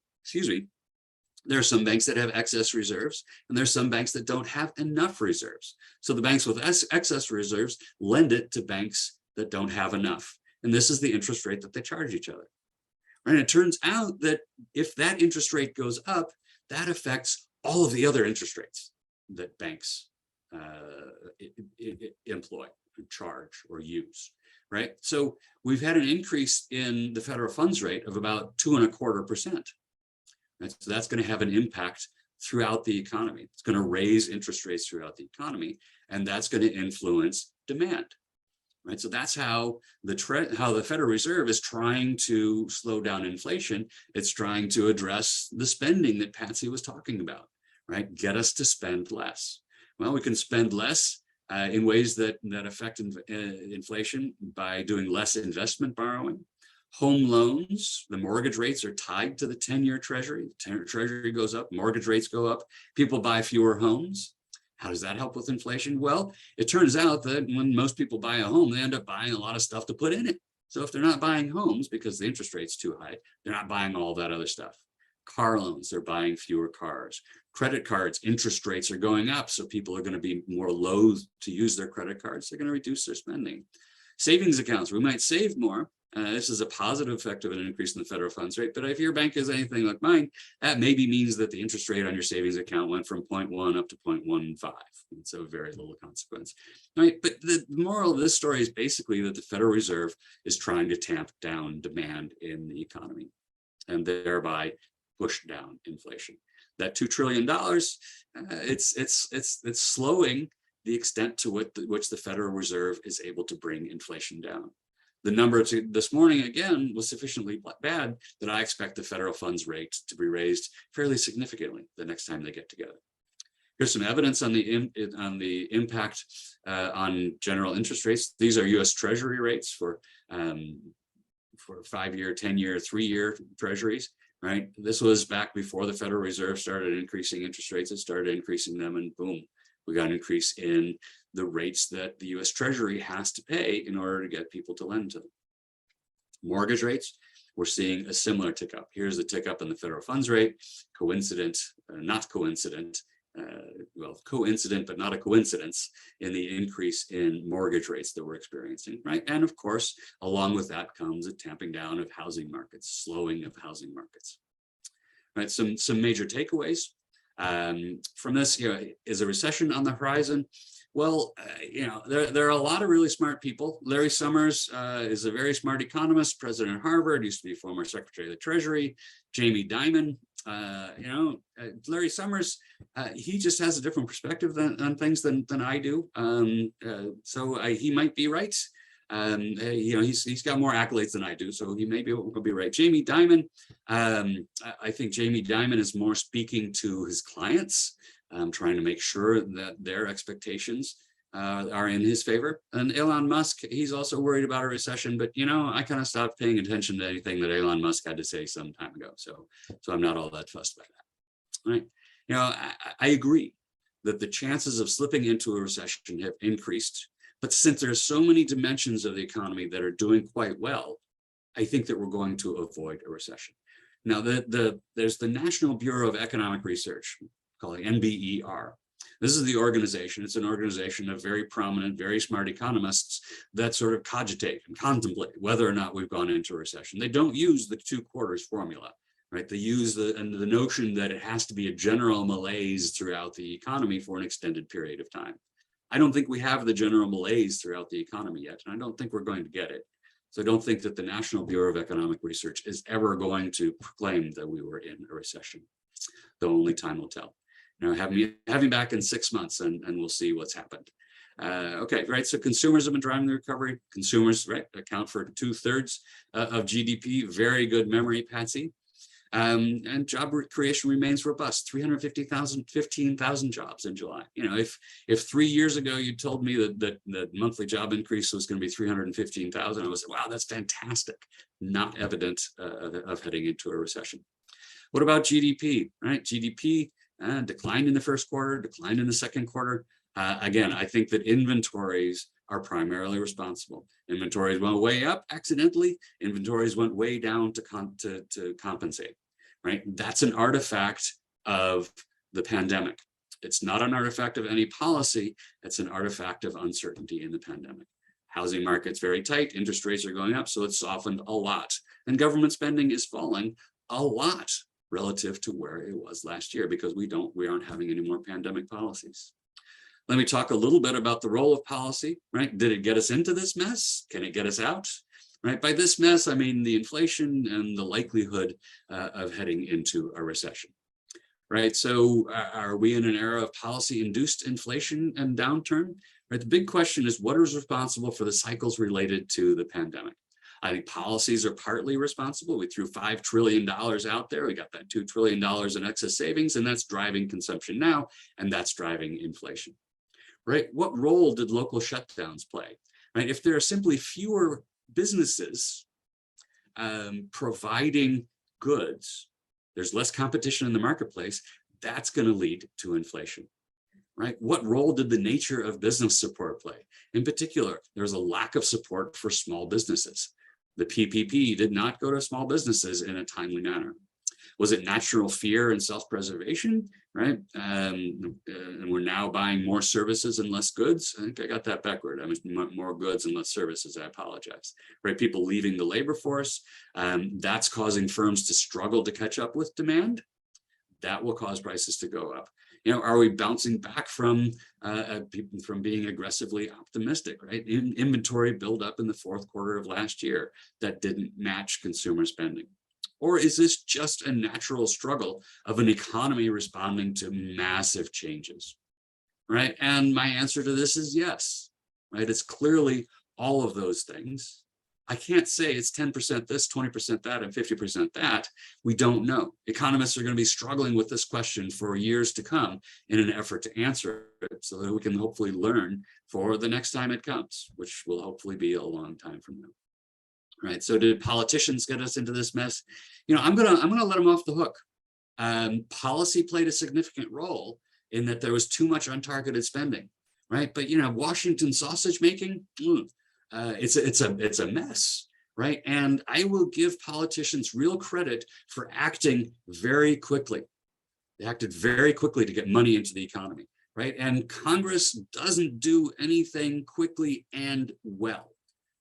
there are some banks that have excess reserves, and there's some banks that don't have enough reserves. So the banks with excess reserves lend it to banks that don't have enough. And this is the interest rate that they charge each other. Right? And it turns out that if that interest rate goes up, that affects all of the other interest rates that banks employ, charge, or use. Right? So we've had an increase in the federal funds rate of about 2.25%. Right? So that's going to have an impact throughout the economy. It's going to raise interest rates throughout the economy, and that's going to influence demand. Right? So that's how the Federal Reserve is trying to slow down inflation. It's trying to address the spending that Patsy was talking about. Right? Get us to spend less. Well, we can spend less in ways that affect inflation by doing less investment borrowing. Home loans, the mortgage rates are tied to the 10-year treasury. The treasury goes up, mortgage rates go up, people buy fewer homes. How does that help with inflation? Well, it turns out that when most people buy a home, they end up buying a lot of stuff to put in it. So if they're not buying homes because the interest rate's too high, they're not buying all that other stuff. Car loans, they're buying fewer cars. Credit cards, interest rates are going up, so people are going to be more loath to use their credit cards. They're going to reduce their spending. Savings accounts, we might save more, This is a positive effect of an increase in the federal funds rate. But if your bank is anything like mine, that maybe means that the interest rate on your savings account went from 0.1 up to 0.15. And so very little consequence. Right? But the moral of this story is basically that the Federal Reserve is trying to tamp down demand in the economy and thereby push down inflation. That $2 trillion, it's slowing the extent to which the Federal Reserve is able to bring inflation down. The number this morning, again, was sufficiently bad that I expect the federal funds rate to be raised fairly significantly the next time they get together. Here's some evidence on the impact on general interest rates. These are U.S. Treasury rates for 5-year, 10-year, 3-year treasuries. Right. This was back before the Federal Reserve started increasing interest rates. It started increasing them, and boom, we got an increase in the rates that the U.S. Treasury has to pay in order to get people to lend to them. Mortgage rates, we're seeing a similar tick up. Here's the tick up in the federal funds rate. Coincident, not coincident, well, coincident, but not a coincidence in the increase in mortgage rates that we're experiencing, right? And of course, along with that comes a tamping down of housing markets, slowing of housing markets. Right, some major takeaways from this. Is a recession on the horizon? Well, there are a lot of really smart people. Larry Summers is a very smart economist, president of Harvard, used to be former Secretary of the Treasury. Jamie Dimon, Larry Summers, he just has a different perspective on things than I do. So he might be right. He's got more accolades than I do, so he may be able to be right. Jamie Dimon, I think Jamie Dimon is more speaking to his clients, trying to make sure that their expectations are in his favor. And Elon Musk, he's also worried about a recession, but I kind of stopped paying attention to anything that Elon Musk had to say some time ago. So I'm not all that fussed by that. Right? I agree that the chances of slipping into a recession have increased. But since there's so many dimensions of the economy that are doing quite well, I think that we're going to avoid a recession. Now, there's the National Bureau of Economic Research, called NBER. This is the organization. It's an organization of very prominent, very smart economists that sort of cogitate and contemplate whether or not we've gone into a recession. They don't use the 2 quarters formula, right? They use the notion that it has to be a general malaise throughout the economy for an extended period of time. I don't think we have the general malaise throughout the economy yet, and I don't think we're going to get it. So I don't think that the National Bureau of Economic Research is ever going to proclaim that we were in a recession, though only time will tell. Have me back in 6 months and we'll see what's happened. Okay, right, so consumers have been driving the recovery. Consumers, right, account for 2/3 of GDP. Very good memory, Patsy. And job creation remains robust. 15,000 jobs in July. If 3 years ago you told me that the monthly job increase was going to be 315,000, I was like, wow, that's fantastic. Not evident of heading into a recession. What about GDP? Right, GDP declined in the first quarter, declined in the second quarter. Again, I think that inventories are primarily responsible. Inventories went way up accidentally. Inventories went way down to compensate, right? That's an artifact of the pandemic. It's not an artifact of any policy. It's an artifact of uncertainty in the pandemic. Housing market's very tight. Interest rates are going up, so it's softened a lot. And government spending is falling a lot relative to where it was last year because we aren't having any more pandemic policies. Let me talk a little bit about the role of policy, right? Did it get us into this mess? Can it get us out? Right? By this mess, I mean the inflation and the likelihood of heading into a recession, right? So are we in an era of policy-induced inflation and downturn? Right? The big question is what is responsible for the cycles related to the pandemic? I think policies are partly responsible. We threw $5 trillion out there. We got that $2 trillion in excess savings, and that's driving consumption now, and that's driving inflation. Right? What role did local shutdowns play? Right? If there are simply fewer businesses providing goods, there's less competition in the marketplace, that's going to lead to inflation. Right? What role did the nature of business support play? In particular, there was a lack of support for small businesses. The PPP did not go to small businesses in a timely manner. Was it natural fear and self-preservation, right? And we're now buying more services and less goods. I think I got that backward. I mean, more goods and less services. I apologize. Right? People leaving the labor force. That's causing firms to struggle to catch up with demand. That will cause prices to go up. You know, are we bouncing back from being aggressively optimistic, right? Inventory build up in the fourth quarter of last year that didn't match consumer spending. Or is this just a natural struggle of an economy responding to massive changes, right? And my answer to this is yes, right? It's clearly all of those things. I can't say it's 10% this, 20% that, and 50% that. We don't know. Economists are going to be struggling with this question for years to come in an effort to answer it so that we can hopefully learn for the next time it comes, which will hopefully be a long time from now. Right. So did politicians get us into this mess? You know, I'm gonna let them off the hook. Policy played a significant role in that there was too much untargeted spending, right? But you know, Washington sausage making, it's a mess, right? And I will give politicians real credit for acting very quickly. They acted very quickly to get money into the economy, right? And Congress doesn't do anything quickly and well.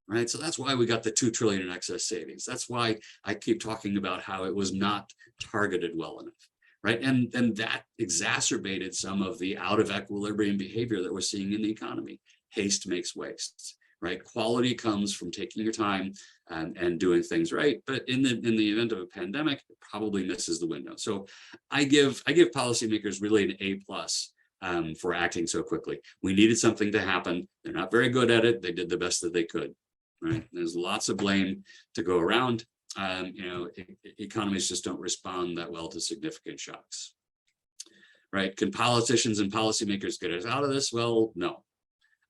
Right. So that's why we got the 2 trillion in excess savings. That's why I keep talking about how it was not targeted well enough. Right. And then that exacerbated some of the out of equilibrium behavior that we're seeing in the economy. Haste makes waste. Right. Quality comes from taking your time and doing things right. But in the event of a pandemic, it probably misses the window. So I give policymakers really an A+ for acting so quickly. We needed something to happen. They're not very good at it. They did the best that they could. Right. There's lots of blame to go around. You know, economies just don't respond that well to significant shocks. Right. Can politicians and policymakers get us out of this? Well, no.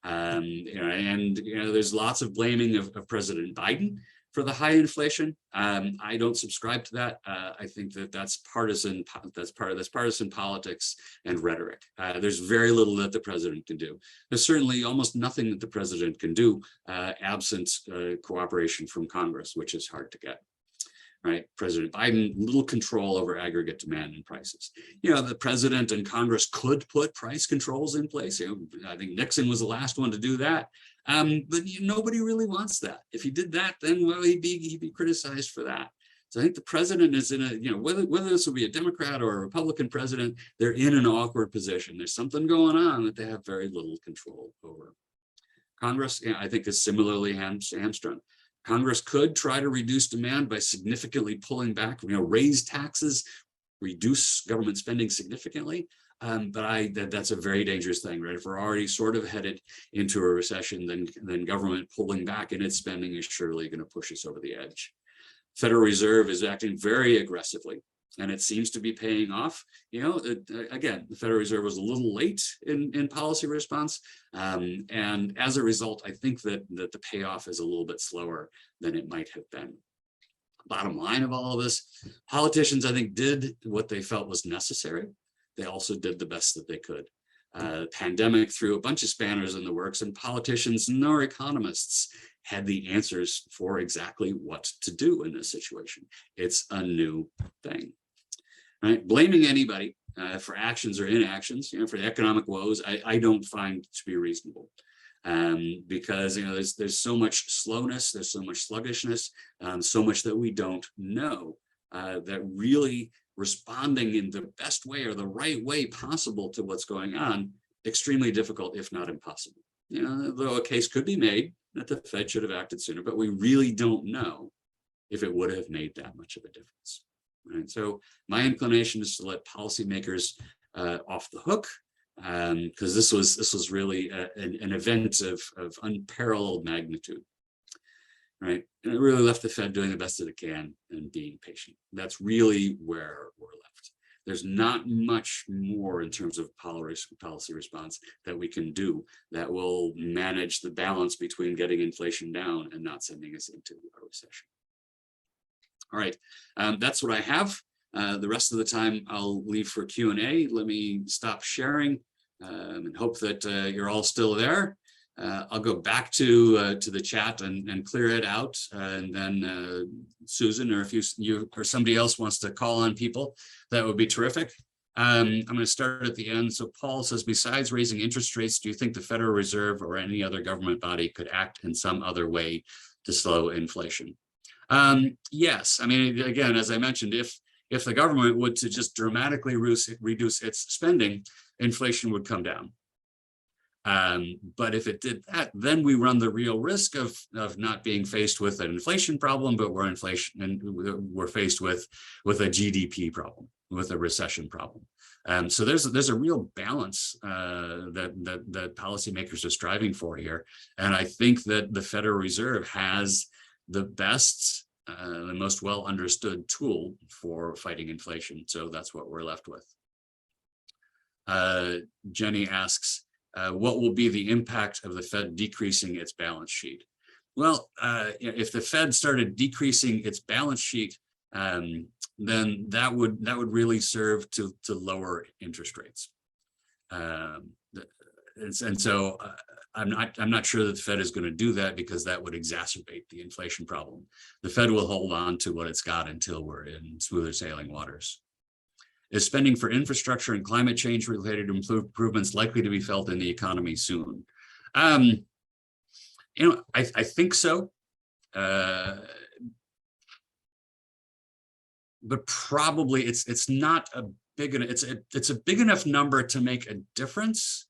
You know, and you know, there's lots of blaming of President Biden for the high inflation. I don't subscribe to that. I think that that's partisan. That's partisan politics and rhetoric. There's very little that the president can do. There's certainly almost nothing that the president can do absent cooperation from Congress, which is hard to get. Right, President Biden, little control over aggregate demand and prices. You know, the president and Congress could put price controls in place. You know, I think Nixon was the last one to do that. But nobody really wants that. If he did that, then well, he'd be criticized for that. So I think the president is in a, you know, whether this will be a Democrat or a Republican president, they're in an awkward position. There's something going on that they have very little control over. Congress, you know, I think, is similarly hamstrung. Congress could try to reduce demand by significantly pulling back, you know, raise taxes, reduce government spending significantly. But that's a very dangerous thing, right? If we're already sort of headed into a recession, then government pulling back in its spending is surely going to push us over the edge. Federal Reserve is acting very aggressively, and it seems to be paying off. You know, again, the Federal Reserve was a little late in policy response. And as a result, I think that the payoff is a little bit slower than it might have been. Bottom line of all of this, politicians, I think, did what they felt was necessary. They also did the best that they could. Pandemic threw a bunch of spanners in the works, and politicians nor economists had the answers for exactly what to do in this situation. It's a new thing. Right? Blaming anybody for actions or inactions, you know, for the economic woes, I don't find to be reasonable. Because, you know, there's so much slowness, there's so much sluggishness, so much that we don't know, that really responding in the best way or the right way possible to what's going on, extremely difficult, if not impossible. You know, though a case could be made that the Fed should have acted sooner, but we really don't know if it would have made that much of a difference. Right? So my inclination is to let policymakers off the hook, because this was really an event of unparalleled magnitude. Right, and it really left the Fed doing the best that it can and being patient. That's really where we're left. There's not much more in terms of policy response that we can do that will manage the balance between getting inflation down and not sending us into a recession. All right, that's what I have. The rest of the time I'll leave for Q&A. Let me stop sharing and hope that you're all still there. I'll go back to the chat and clear it out, and then Susan, or if you or somebody else wants to call on people, that would be terrific. I'm going to start at the end. So Paul says, besides raising interest rates, do you think the Federal Reserve or any other government body could act in some other way to slow inflation? Yes. I mean, again, as I mentioned, if the government would to just dramatically reduce its spending, inflation would come down. But if it did that, then we run the real risk of not being faced with an inflation problem, but we're faced with a GDP problem, with a recession problem. So there's a real balance that policymakers are striving for here, and I think that the Federal Reserve has the best, the most well understood tool for fighting inflation. So that's what we're left with. Jenny asks, what will be the impact of the Fed decreasing its balance sheet? Well, if the Fed started decreasing its balance sheet, then that would really serve to lower interest rates. And so I'm not sure that the Fed is going to do that, because that would exacerbate the inflation problem. The Fed will hold on to what it's got until we're in smoother sailing waters. Is spending for infrastructure and climate change related improvements likely to be felt in the economy soon? I think so. But probably it's not a big enough, it's a big enough number to make a difference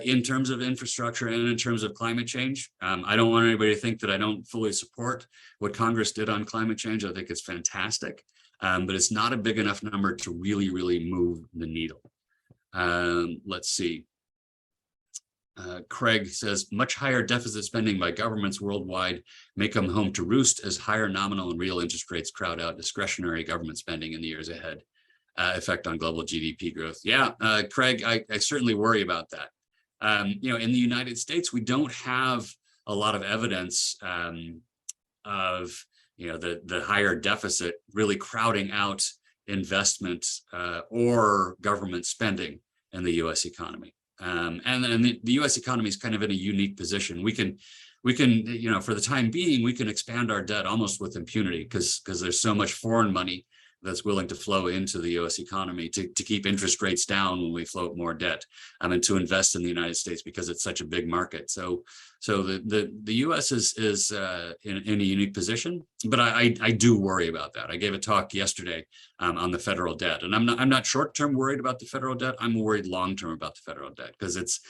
in terms of infrastructure and in terms of climate change. I don't want anybody to think that I don't fully support what Congress did on climate change. I think it's fantastic, but it's not a big enough number to really, really move the needle. Let's see. Craig says, much higher deficit spending by governments worldwide may come home to roost as higher nominal and real interest rates crowd out discretionary government spending in the years ahead. Effect on global GDP growth. Yeah, Craig, I certainly worry about that. In the United States, we don't have a lot of evidence of the higher deficit really crowding out investment or government spending in the U.S. economy. And the U.S. economy is kind of in a unique position. We can, for the time being, we can expand our debt almost with impunity because there's so much foreign money that's willing to flow into the U.S. economy to keep interest rates down when we float more debt, and to invest in the United States because it's such a big market. So the U.S. is in a unique position, but I do worry about that. I gave a talk yesterday on the federal debt, and I'm not short-term worried about the federal debt. I'm worried long-term about the federal debt because it's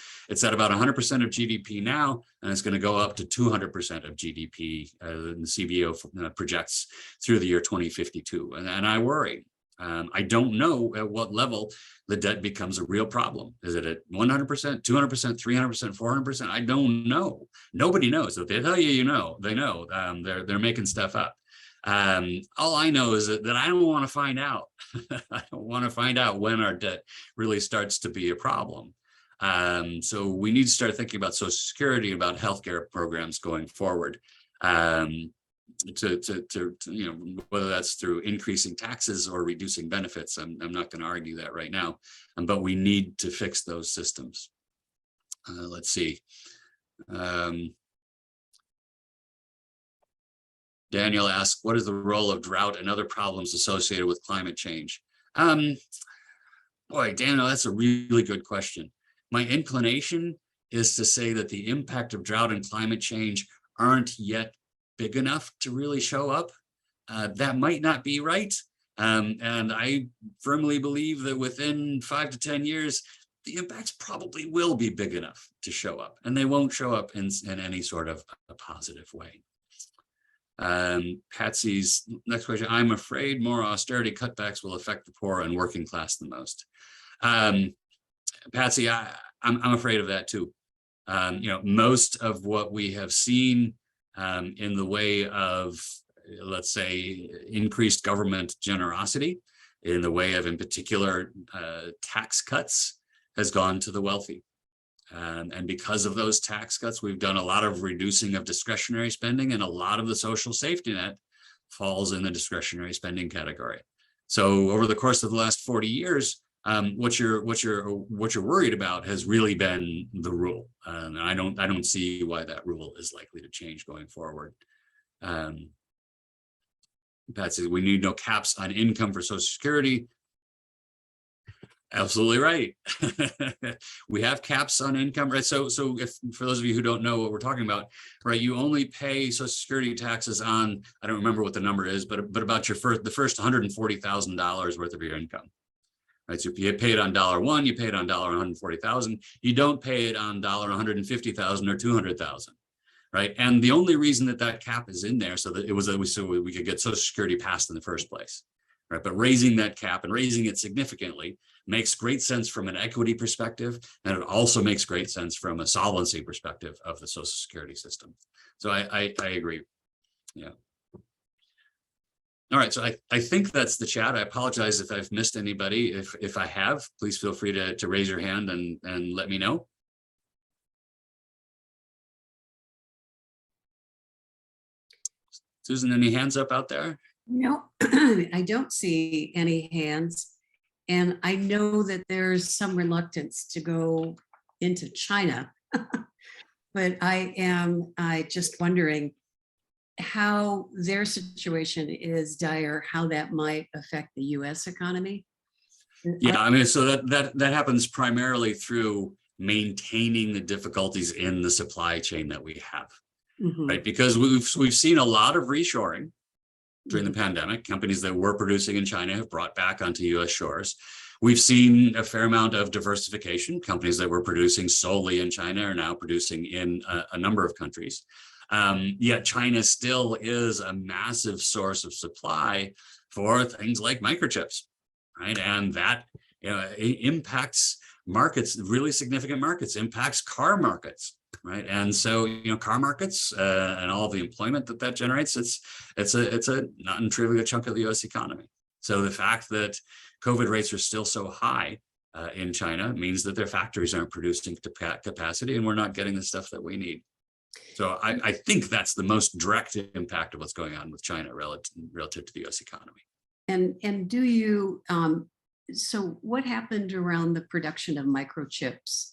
at about 100% of GDP now, and it's going to go up to 200% of GDP. The CBO projects through the year 2052, and I worry. I don't know at what level the debt becomes a real problem. Is it at 100%, 200%, 300%, 400%? I don't know. Nobody knows. If they tell you, they know. They're making stuff up. All I know is that I don't want to find out. I don't want to find out when our debt really starts to be a problem. So we need to start thinking about Social Security, about healthcare programs going forward. To whether that's through increasing taxes or reducing benefits. I'm not going to argue that right now, but we need to fix those systems. Let's see. Daniel asks, what is the role of drought and other problems associated with climate change? Boy, Daniel, that's a really good question. My inclination is to say that the impact of drought and climate change aren't yet big enough to really show up. That might not be right. And I firmly believe that within 5 to 10 years, the impacts probably will be big enough to show up, and they won't show up in any sort of a positive way. Patsy's next question, I'm afraid more austerity cutbacks will affect the poor and working class the most. Patsy, I'm afraid of that too. Most of what we have seen in the way of, let's say, increased government generosity, in the way of, in particular, tax cuts, has gone to the wealthy. And because of those tax cuts, we've done a lot of reducing of discretionary spending, and a lot of the social safety net falls in the discretionary spending category. So over the course of the last 40 years, What you're worried about has really been the rule, and I don't see why that rule is likely to change going forward. Pat says we need no caps on income for Social Security. Absolutely right. We have caps on income, right? So if for those of you who don't know what we're talking about, right, you only pay Social Security taxes on, I don't remember what the number is, but about the first $140,000 worth of your income. Right, so if you pay it on $1, you pay it on $140,000. You don't pay it on $150,000 or $200,000, right? And the only reason that cap is in there so that it was so we could get Social Security passed in the first place, right? But raising that cap and raising it significantly makes great sense from an equity perspective, and it also makes great sense from a solvency perspective of the Social Security system. So I agree. Yeah. All right, so I think that's the chat. I apologize if I've missed anybody. If I have, please feel free to raise your hand and let me know. Susan, any hands up out there? No, I don't see any hands. And I know that there's some reluctance to go into China, but I just wondering how their situation is dire, how that might affect the US economy. Yeah, I mean, so that happens primarily through maintaining the difficulties in the supply chain that we have, right? Because we've seen a lot of reshoring during the pandemic. Companies that were producing in China have brought back onto US shores. We've seen a fair amount of diversification. Companies that were producing solely in China are now producing in a number of countries. Yet China still is a massive source of supply for things like microchips, right? And that it impacts markets, really significant markets, impacts car markets, right? And so car markets and all of the employment that generates, it's a not untrivial chunk of the U.S. economy. So the fact that COVID rates are still so high in China means that their factories aren't producing capacity, and we're not getting the stuff that we need. So I think that's the most direct impact of what's going on with China relative to the U.S. economy. And do you, so what happened around the production of microchips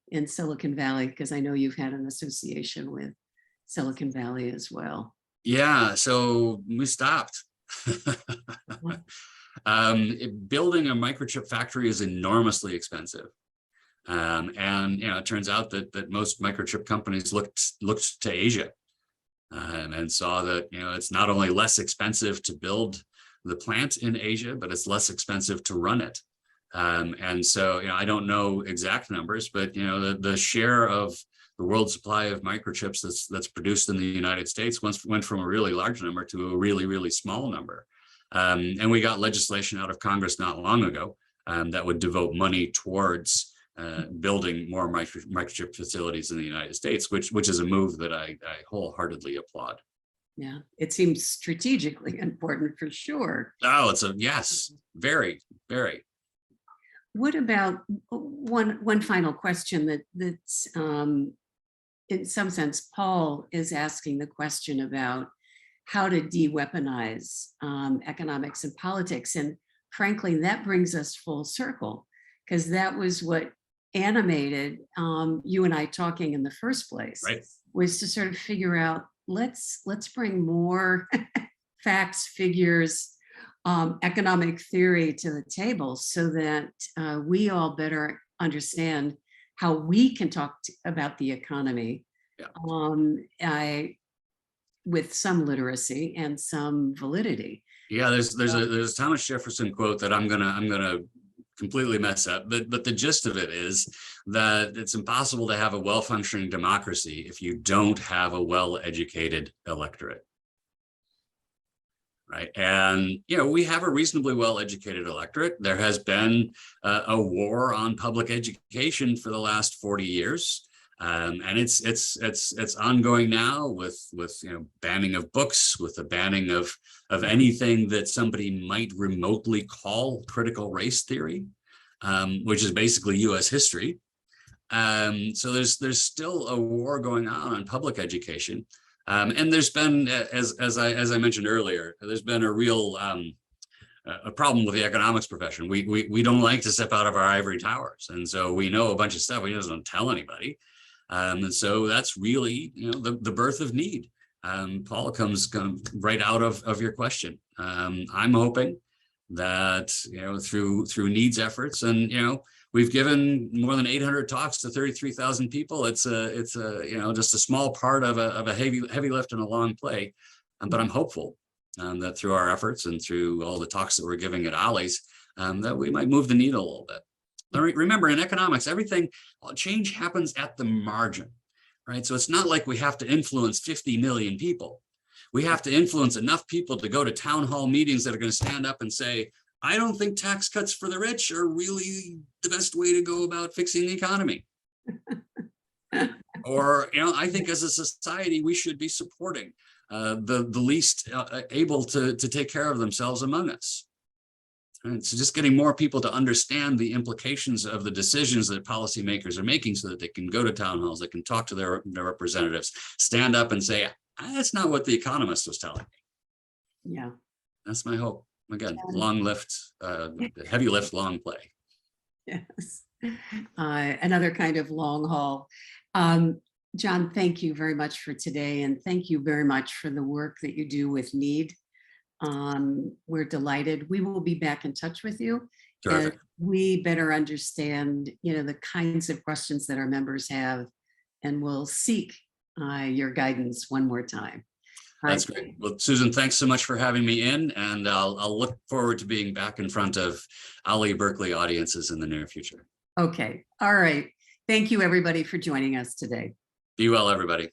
in Silicon Valley? Because I know you've had an association with Silicon Valley as well. Yeah, so we stopped. Building a microchip factory is enormously expensive. And it turns out that most microchip companies looked to Asia and saw that it's not only less expensive to build the plant in Asia, but it's less expensive to run it. And so I don't know exact numbers, but the share of the world supply of microchips that's produced in the United States went from a really large number to a really, really small number. And we got legislation out of Congress not long ago that would devote money towards building more microchip facilities in the United States, which is a move that I wholeheartedly applaud. Yeah, it seems strategically important for sure. Oh, yes, very, very. What about one final question that's in some sense, Paul is asking the question about how to de-weaponize economics and politics. And frankly, that brings us full circle, because that was what animated you and I talking in the first place, right, was to sort of figure out, let's bring more facts, figures, economic theory to the table so that we all better understand how we can talk about the economy with some literacy and some validity. Yeah, there's a Thomas Jefferson quote that I'm gonna completely mess up, but the gist of it is that it's impossible to have a well-functioning democracy if you don't have a well-educated electorate. Right. And, we have a reasonably well-educated electorate. There has been a war on public education for the last 40 years. And it's ongoing now with banning of books, with the banning of anything that somebody might remotely call critical race theory, which is basically US history. So there's still a war going on public education. And there's been, as I mentioned earlier, there's been a real a problem with the economics profession. We don't like to step out of our ivory towers, and so we know a bunch of stuff we just don't tell anybody. And so that's really, the birth of need. Paul comes right out of your question. I'm hoping that through needs efforts, and we've given more than 800 talks to 33,000 people. It's just a small part of a heavy lift and a long play, but I'm hopeful that through our efforts and through all the talks that we're giving at OLLI's, that we might move the needle a little bit. Remember, in economics, change happens at the margin, right? So it's not like we have to influence 50 million people. We have to influence enough people to go to town hall meetings that are going to stand up and say, I don't think tax cuts for the rich are really the best way to go about fixing the economy. Or, I think as a society, we should be supporting the least able to take care of themselves among us. And so just getting more people to understand the implications of the decisions that policymakers are making so that they can go to town halls, they can talk to their representatives, stand up and say, that's not what the economist was telling me. Yeah. That's my hope. Again, long lift, heavy lift, long play. Yes. Another kind of long haul. Jon, thank you very much for today. And thank you very much for the work that you do with NEED. We're delighted. We will be back in touch with you. Terrific. As we better understand, the kinds of questions that our members have, and we'll seek your guidance one more time. That's great. Well, Susan, thanks so much for having me in, and I'll look forward to being back in front of OLLI Berkeley audiences in the near future. Okay. All right. Thank you, everybody, for joining us today. Be well, everybody.